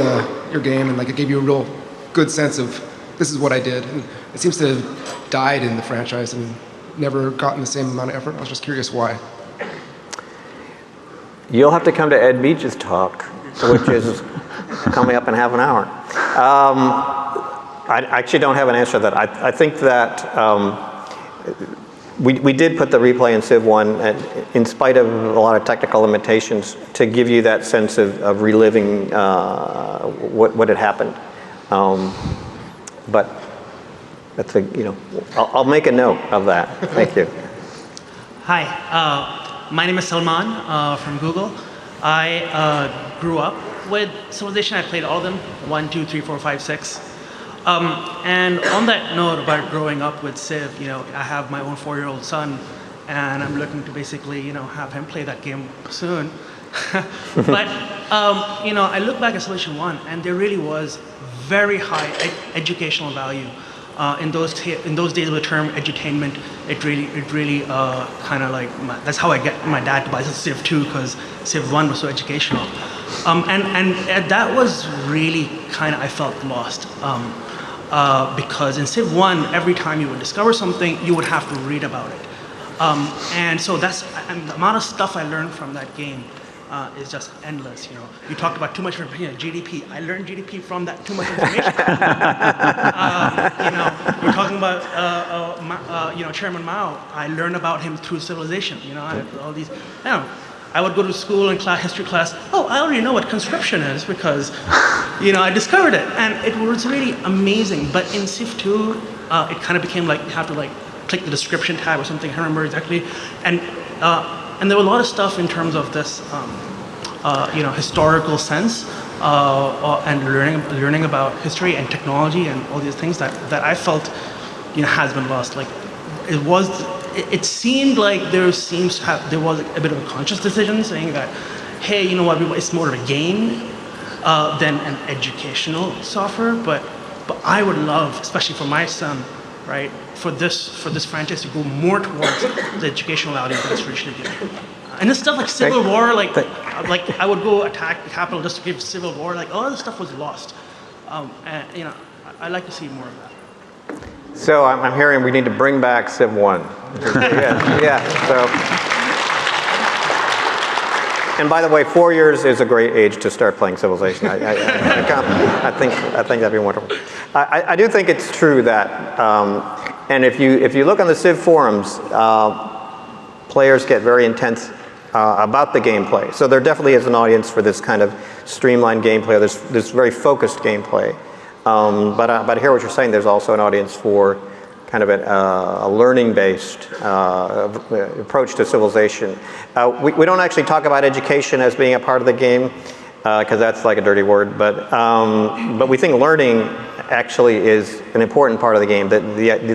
your game, and it gave you a real good sense of this is what I did. And it seems to have died in the franchise and never gotten the same amount of effort. I was just curious why. You'll have to come to Ed Beach's talk, which is coming up in half an hour. I actually don't have an answer to that. I think that we did put the replay in Civ 1 in spite of a lot of technical limitations to give you that sense of reliving what had happened. But that's I'll make a note of that. Thank you. Hi, my name is Salman from Google. I grew up with Civilization. I played all of them, 1, 2, 3, 4, 5, 6. And on that note about growing up with Civ, I have my own 4-year-old son, and I'm looking to basically, have him play that game soon. But, I look back at Civilization 1, and there really was very high educational value. In those days of the term edutainment, it really kind of that's how I get my dad to buy Civ 2, because Civ 1 was so educational. And that was really kind of, I felt lost. Because in Civ 1, every time you would discover something, you would have to read about it. And so the amount of stuff I learned from that game is just endless. You talked about too much information, GDP. I learned GDP from that too much information. You're talking about Chairman Mao. I learned about him through Civilization. All these. I would go to school and history class. Oh, I already know what conscription is because, I discovered it, and it was really amazing. But in Civ 2, it kind of became like you have to click the description tab or something. I don't remember exactly, and there was a lot of stuff in terms of this, historical sense, and learning about history and technology and all these things that I felt, has been lost. It seemed like there was a bit of a conscious decision saying that, hey, you know what, it's more of a game than an educational software. But I would love, especially for my son, right, for this franchise to go more towards the educational value that it's richly given. And this stuff like Civil War, I would go attack the Capitol just to give Civil War, all this stuff was lost. And I'd like to see more of that. So I'm hearing we need to bring back Civ 1. So. And by the way, 4 years is a great age to start playing Civilization. I think that'd be wonderful. I do think it's true that, and if you look on the Civ forums, players get very intense about the gameplay. So there definitely is an audience for this kind of streamlined gameplay, this very focused gameplay. But I hear what you're saying. There's also an audience for kind of a learning-based approach to Civilization. We don't actually talk about education as being a part of the game. because that's like a dirty word. But we think learning actually is an important part of the game. That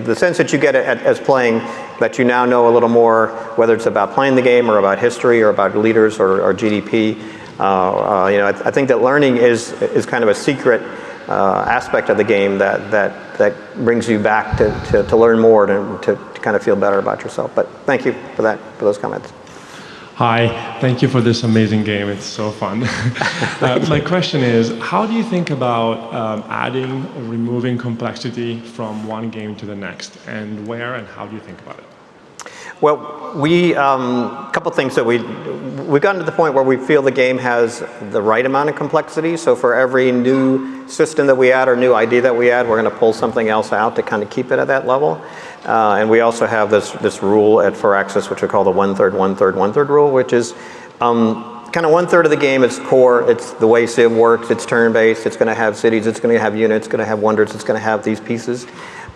the sense that you get as playing, that you now know a little more, whether it's about playing the game or about history or about leaders or GDP. I think that learning is kind of a secret aspect of the game that brings you back to learn more, to kind of feel better about yourself. But thank you for those comments. Hi, thank you for this amazing game. It's so fun. My question is, how do you think about adding or removing complexity from one game to the next, and where and how do you think about it? Well, a couple things that we've gotten to the point where we feel the game has the right amount of complexity. So for every new system that we add or new idea that we add, we're going to pull something else out to kind of keep it at that level. And we also have this rule at 4Axis, which we call the 1/3, 1/3, 1/3 rule, which is kind of 1/3 of the game is core. It's the way Civ works. It's turn-based. It's going to have cities. It's going to have units. It's going to have wonders. It's going to have these pieces.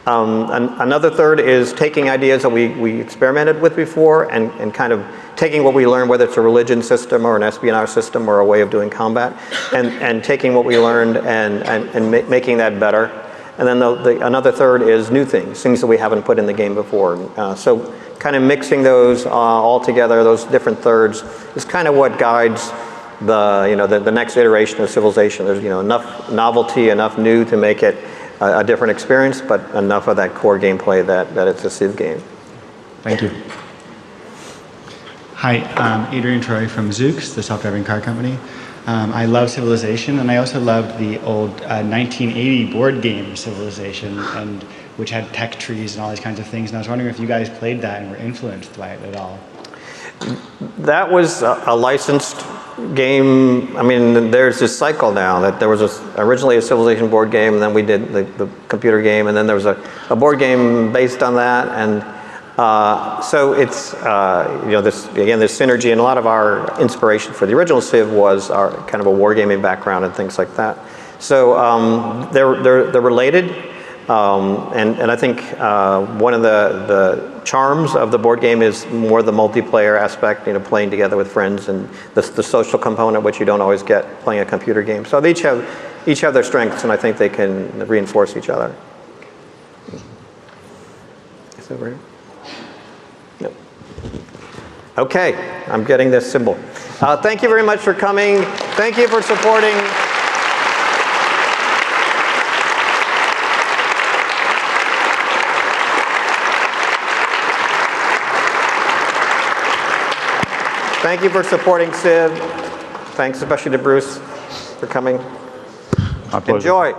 Another third is taking ideas that we experimented with before and kind of taking what we learned, whether it's a religion system or an espionage system or a way of doing combat, and taking what we learned and making that better. And then another third is new things that we haven't put in the game before. So kind of mixing those all together, those different thirds, is kind of what guides the next iteration of Civilization. There's enough novelty, enough new to make it a different experience, but enough of that core gameplay that it's a Civ game. Thank you. Hi, I'm Adrian Troy from Zooks, the self-driving car company. I love Civilization, and I also loved the old 1980 board game Civilization, which had tech trees and all these kinds of things. And I was wondering if you guys played that and were influenced by it at all. That was a licensed game. I mean, there's this cycle now that there was originally a Civilization board game, and then we did the computer game, and then there was a board game based on that. And so it's, this synergy, and a lot of our inspiration for the original Civ was our kind of a wargaming background and things like that. So they're related, and I think one of the charms of the board game is more the multiplayer aspect, playing together with friends, and the social component, which you don't always get playing a computer game. So they each have their strengths, and I think they can reinforce each other. Is that right? Okay, I'm getting this symbol. Thank you very much for coming. Thank you for supporting. Thank you for supporting Civ. Thanks especially to Bruce for coming. My pleasure. Enjoy.